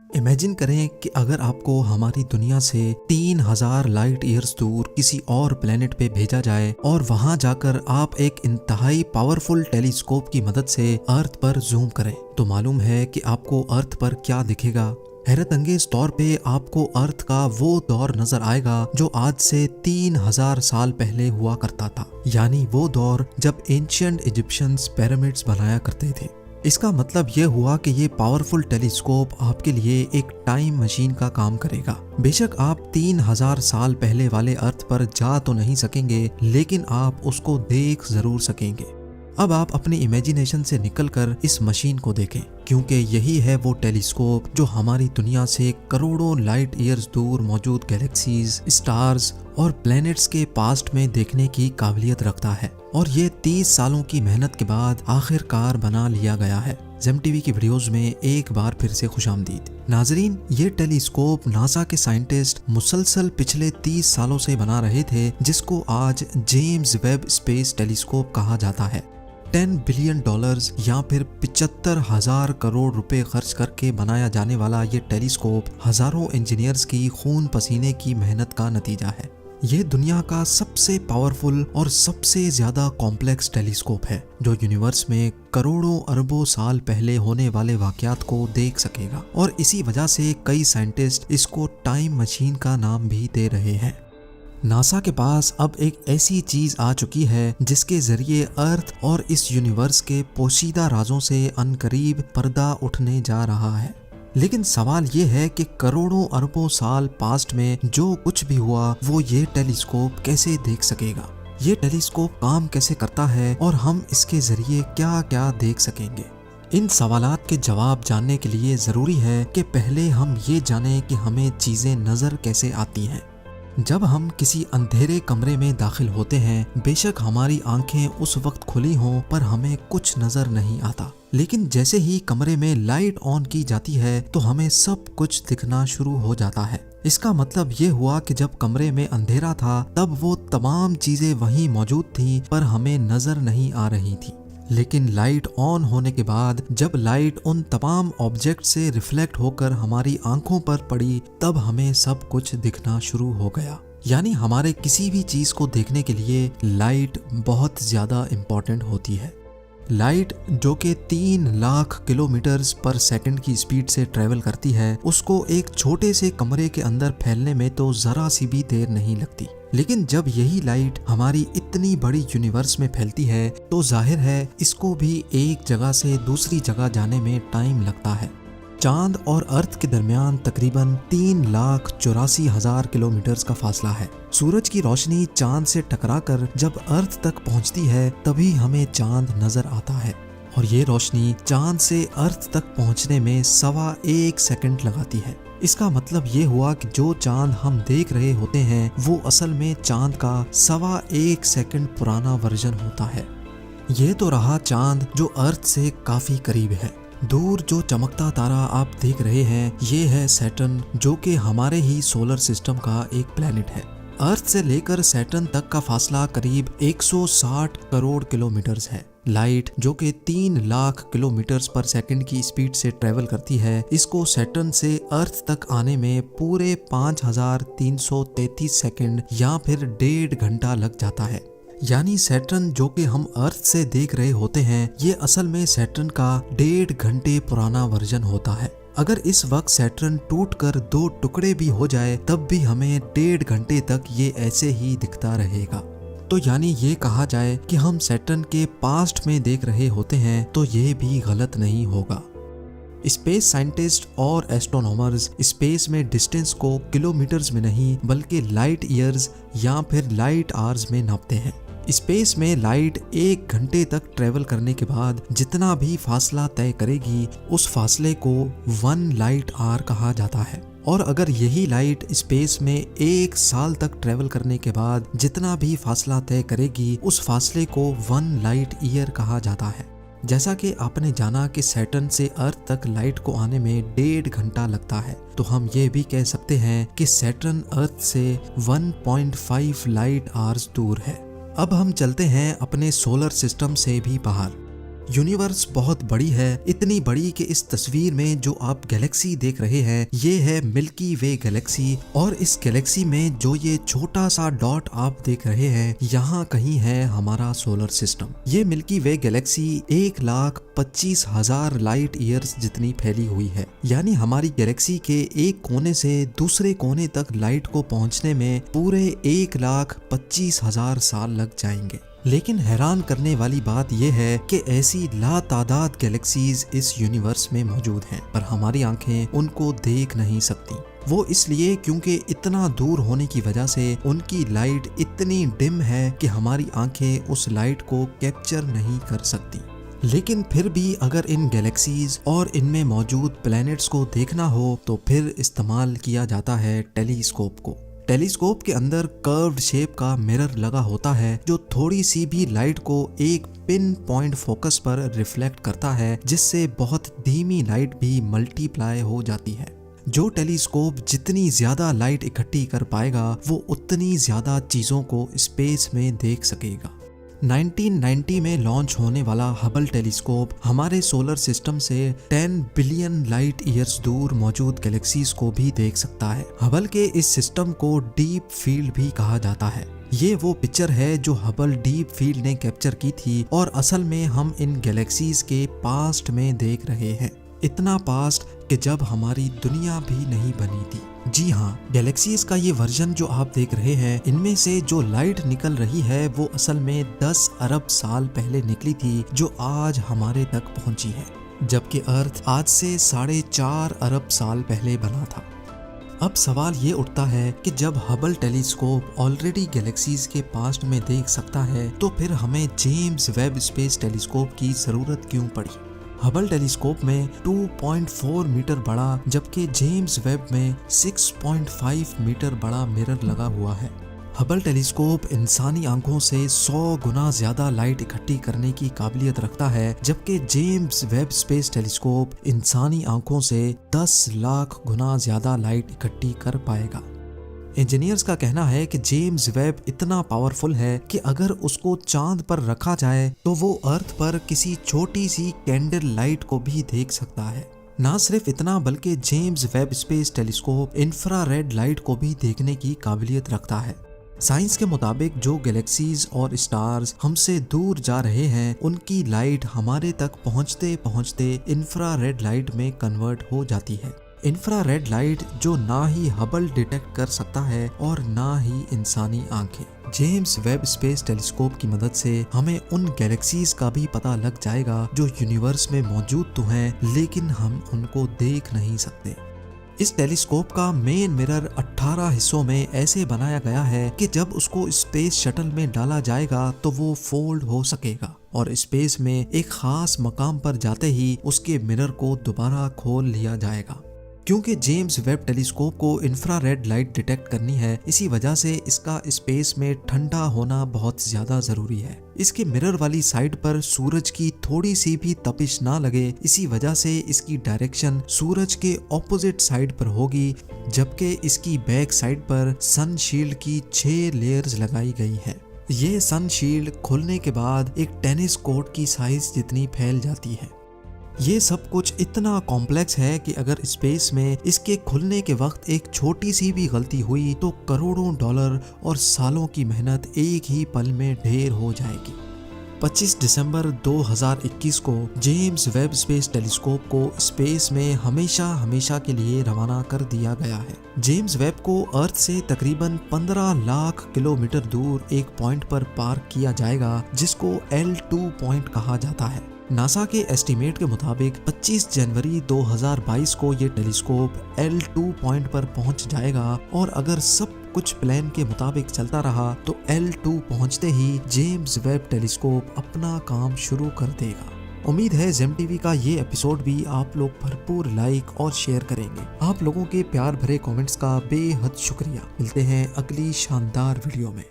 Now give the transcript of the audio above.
Imagine करें कि अगर आपको हमारी दुनिया से 3000 लाइट ईयर्स दूर किसी और प्लेनेट पे भेजा जाए और वहां जाकर आप एक इंतहाई पावरफुल टेलीस्कोप की मदद से अर्थ पर जूम करें, तो मालूम है कि आपको अर्थ पर क्या दिखेगा। हैरत अंगेज तौर पे आपको अर्थ का वो दौर नजर आएगा जो आज से 3000 साल पहले हुआ करता था, यानी वो दौर जब एंशिएंट इजिप्शियंस पिरामिड्स बनाया करते थे। इसका मतलब ये हुआ कि ये पावरफुल टेलीस्कोप आपके लिए एक टाइम मशीन का काम करेगा। बेशक आप 3000 साल पहले वाले अर्थ पर जा तो नहीं सकेंगे, लेकिन आप उसको देख जरूर सकेंगे। अब आप अपनी इमेजिनेशन से निकलकर इस मशीन को देखें, क्योंकि यही है वो टेलीस्कोप जो हमारी दुनिया से करोड़ों लाइट ईयर्स दूर मौजूद गैलेक्सीज, स्टार्स और प्लैनेट्स के पास्ट में देखने की काबिलियत रखता है। और ये 30 सालों की मेहनत के बाद आखिरकार बना लिया गया है। जेम टीवी की वीडियोस में एक बार फिर से खुशामदीद। नाजरीन, ये टेलीस्कोप नासा के साइंटिस्ट मुसलसल पिछले 30 सालों से बना रहे थे, जिसको आज जेम्स वेब स्पेस टेलीस्कोप कहा जाता है। $10 बिलियन या फिर 75,000 करोड़ रुपए खर्च करके बनाया जाने वाला ये टेलीस्कोप हजारों इंजीनियर्स की खून पसीने की मेहनत का नतीजा है। ये दुनिया का सबसे पावरफुल और सबसे ज्यादा कॉम्प्लेक्स टेलीस्कोप है, जो यूनिवर्स में करोड़ों अरबों साल पहले होने वाले वाकयात को देख सकेगा। और इसी वजह से कई साइंटिस्ट इसको टाइम मशीन का नाम भी दे रहे हैं। नासा के पास अब एक ऐसी चीज आ चुकी है जिसके जरिए अर्थ और इस यूनिवर्स के पोशीदा राजों से अनकरीब पर्दा उठने जा रहा है। लेकिन सवाल ये है कि करोड़ों अरबों साल पास्ट में जो कुछ भी हुआ वो ये टेलीस्कोप कैसे देख सकेगा, ये टेलीस्कोप काम कैसे करता है और हम इसके जरिए क्या क्या देख सकेंगे। इन सवालात के जवाब जानने के लिए जरूरी है कि पहले हम ये जानें कि हमें चीजें नजर कैसे आती हैं। जब हम किसी अंधेरे कमरे में दाखिल होते हैं, बेशक हमारी आंखें उस वक्त खुली हों पर हमें कुछ नजर नहीं आता, लेकिन जैसे ही कमरे में लाइट ऑन की जाती है तो हमें सब कुछ दिखना शुरू हो जाता है। इसका मतलब ये हुआ कि जब कमरे में अंधेरा था तब वो तमाम चीजें वहीं मौजूद थीं पर हमें नजर नहीं आ रही थी। लेकिन लाइट ऑन होने के बाद जब लाइट उन तमाम ऑब्जेक्ट से रिफ्लेक्ट होकर हमारी आंखों पर पड़ी, तब हमें सब कुछ दिखना शुरू हो गया। यानी हमारे किसी भी चीज को देखने के लिए लाइट बहुत ज्यादा इम्पोर्टेंट होती है। लाइट जो कि 3 लाख किलोमीटर्स पर सेकंड की स्पीड से ट्रेवल करती है, उसको एक छोटे से कमरे के अंदर फैलने में तो जरा सी भी देर नहीं लगती। लेकिन जब यही लाइट हमारी इतनी बड़ी यूनिवर्स में फैलती है तो जाहिर है इसको भी एक जगह से दूसरी जगह जाने में टाइम लगता है। चांद और अर्थ के दरमियान तकरीबन 3,84,000 किलोमीटर का फासला है। सूरज की रोशनी चांद से टकराकर जब अर्थ तक पहुंचती है तभी हमें चांद नजर आता है, और ये रोशनी चांद से अर्थ तक पहुंचने में 1.25 सेकंड लगाती है। इसका मतलब ये हुआ कि जो चांद हम देख रहे होते हैं वो असल में चांद का 1.25 सेकंड पुराना वर्जन होता है। ये तो रहा चांद जो अर्थ से काफी करीब है। दूर जो चमकता तारा आप देख रहे हैं ये है सैटर्न, जो कि हमारे ही सोलर सिस्टम का एक प्लेनेट है। अर्थ से लेकर सैटर्न तक का फासला करीब 160 करोड़ किलोमीटर्स है। लाइट जो कि 3 लाख किलोमीटर्स पर सेकंड की स्पीड से ट्रेवल करती है, इसको सैटर्न से अर्थ तक आने में पूरे 5333 सेकंड या फिर 1.5 घंटा लग जाता है। यानी सैटर्न जो कि हम अर्थ से देख रहे होते हैं ये असल में सैटर्न का 1.5 घंटे पुराना वर्जन होता है। अगर इस वक्त सैटर्न टूटकर 2 टुकड़े भी हो जाए तब भी हमें 1.5 घंटे तक ये ऐसे ही दिखता रहेगा। तो यानी ये कहा जाए कि हम सैटर्न के पास्ट में देख रहे होते हैं तो ये भी गलत नहीं होगा। स्पेस साइंटिस्ट और एस्ट्रोनॉमर्स स्पेस में डिस्टेंस को किलोमीटर्स में नहीं बल्कि लाइट ईयर्स या फिर लाइट आवर्स में नापते हैं। स्पेस में लाइट 1 घंटे तक ट्रेवल करने के बाद जितना भी फासला तय करेगी उस फासले को 1 लाइट आवर कहा जाता है। और अगर यही लाइट स्पेस में 1 साल तक ट्रेवल करने के बाद जितना भी फासला तय करेगी उस फासले को 1 लाइट ईयर कहा जाता है। जैसा कि आपने जाना कि सैटर्न से अर्थ तक लाइट को आने में 1.5 घंटा लगता है, तो हम ये भी कह सकते हैं कि सैटर्न अर्थ से 1.5 लाइट आवर्स दूर है। अब हम चलते हैं अपने सोलर सिस्टम से भी बाहर। यूनिवर्स बहुत बड़ी है, इतनी बड़ी कि इस तस्वीर में जो आप गैलेक्सी देख रहे हैं ये है मिल्की वे गैलेक्सी, और इस गैलेक्सी में जो ये छोटा सा डॉट आप देख रहे हैं यहाँ कहीं है हमारा सोलर सिस्टम। ये मिल्की वे गैलेक्सी 1,25,000 लाइट ईयर्स जितनी फैली हुई है, यानी हमारी गैलेक्सी के एक कोने से दूसरे कोने तक लाइट को पहुंचने में पूरे 1,25,000 साल लग जाएंगे। लेकिन हैरान करने वाली बात यह है कि ऐसी लातादाद गैलेक्सीज इस यूनिवर्स में मौजूद हैं, पर हमारी आंखें उनको देख नहीं सकती। वो इसलिए क्योंकि इतना दूर होने की वजह से उनकी लाइट इतनी डिम है कि हमारी आंखें उस लाइट को कैप्चर नहीं कर सकती। लेकिन फिर भी अगर इन गैलेक्सीज और इनमें मौजूद प्लैनेट्स को देखना हो तो फिर इस्तेमाल किया जाता है टेलीस्कोप को। टेलीस्कोप के अंदर कर्व्ड शेप का मिरर लगा होता है जो थोड़ी सी भी लाइट को एक पिन पॉइंट फोकस पर रिफ्लेक्ट करता है, जिससे बहुत धीमी लाइट भी मल्टीप्लाई हो जाती है। जो टेलीस्कोप जितनी ज्यादा लाइट इकट्ठी कर पाएगा वो उतनी ज्यादा चीजों को स्पेस में देख सकेगा। 1990 में लॉन्च होने वाला हबल टेलीस्कोप हमारे सोलर सिस्टम से 10 बिलियन लाइट ईयर्स दूर मौजूद गैलेक्सीज को भी देख सकता है। हबल के इस सिस्टम को डीप फील्ड भी कहा जाता है। ये वो पिक्चर है जो हबल डीप फील्ड ने कैप्चर की थी और असल में हम इन गैलेक्सीज के पास्ट में देख रहे हैं। इतना पास्ट कि जब हमारी दुनिया भी नहीं बनी थी। जी हाँ, गैलेक्सीज का ये वर्जन जो आप देख रहे हैं, इनमें से जो लाइट निकल रही है वो असल में 10 अरब साल पहले निकली थी, जो आज हमारे तक पहुंची है, जबकि अर्थ आज से 4.5 अरब साल पहले बना था। अब सवाल ये उठता है कि जब हबल टेलीस्कोप ऑलरेडी गैलेक्सीज के पास्ट में देख सकता है तो फिर हमें जेम्स वेब स्पेस टेलीस्कोप की जरूरत क्यों पड़ी। हबल टेलीस्कोप में 2.4 मीटर बड़ा जबकि जेम्स वेब में 6.5 मीटर बड़ा मिरर लगा हुआ है। हबल टेलीस्कोप इंसानी आंखों से 100 गुना ज्यादा लाइट इकट्ठी करने की काबिलियत रखता है, जबकि जेम्स वेब स्पेस टेलीस्कोप इंसानी आंखों से 10 लाख गुना ज्यादा लाइट इकट्ठी कर पाएगा। इंजीनियर्स का कहना है कि जेम्स वेब इतना पावरफुल है कि अगर उसको चांद पर रखा जाए तो वो अर्थ पर किसी छोटी सी कैंडल लाइट को भी देख सकता है। ना सिर्फ इतना बल्कि James Webb space telescope infrared light को भी देखने की काबिलियत रखता है। साइंस के मुताबिक जो गैलेक्सीज और स्टार्स हमसे दूर जा रहे हैं उनकी लाइट हमारे तक पहुंचते पहुंचते इंफ्रारेड लाइट में कन्वर्ट हो जाती है। इंफ्रारेड लाइट जो ना ही हबल डिटेक्ट कर सकता है और ना ही इंसानी आंखें। जेम्स वेब स्पेस टेलीस्कोप की मदद से हमें उन गैलेक्सीज का भी पता लग जाएगा जो यूनिवर्स में मौजूद तो हैं लेकिन हम उनको देख नहीं सकते। इस टेलीस्कोप का मेन मिरर 18 हिस्सों में ऐसे बनाया गया है कि जब उसको स्पेस शटल में डाला जाएगा तो वो फोल्ड हो सकेगा और स्पेस में एक खास मकाम पर जाते ही उसके मिरर को दोबारा खोल लिया जाएगा। क्योंकि जेम्स वेब टेलीस्कोप को इंफ्रारेड लाइट डिटेक्ट करनी है, इसी वजह से इसका स्पेस में ठंडा होना बहुत ज्यादा जरूरी है। इसके मिरर वाली साइड पर सूरज की थोड़ी सी भी तपिश ना लगे, इसी वजह से इसकी डायरेक्शन सूरज के ऑपोजिट साइड पर होगी, जबकि इसकी बैक साइड पर सन शील्ड की 6 लेयर्स लगाई गई है। ये सन शील्ड खुलने के बाद एक टेनिस कोर्ट की साइज जितनी फैल जाती है। ये सब कुछ इतना कॉम्प्लेक्स है कि अगर स्पेस में इसके खुलने के वक्त एक छोटी सी भी गलती हुई तो करोड़ों डॉलर और सालों की मेहनत एक ही पल में ढेर हो जाएगी। 25 दिसंबर 2021 को जेम्स वेब स्पेस टेलीस्कोप को स्पेस में हमेशा के लिए रवाना कर दिया गया है। जेम्स वेब को अर्थ से तकरीबन 15 लाख किलोमीटर दूर एक पॉइंट पर पार्क किया जाएगा जिसको L2 पॉइंट कहा जाता है। नासा के एस्टीमेट के मुताबिक 25 जनवरी 2022 को ये टेलीस्कोप L2 पॉइंट पर पहुंच जाएगा और अगर सब कुछ प्लान के मुताबिक चलता रहा तो L2 पहुंचते ही जेम्स वेब टेलीस्कोप अपना काम शुरू कर देगा। उम्मीद है जेम टीवी का ये एपिसोड भी आप लोग भरपूर लाइक और शेयर करेंगे। आप लोगों के प्यार भरे कमेंट्स का बेहद शुक्रिया। मिलते हैं अगली शानदार वीडियो में।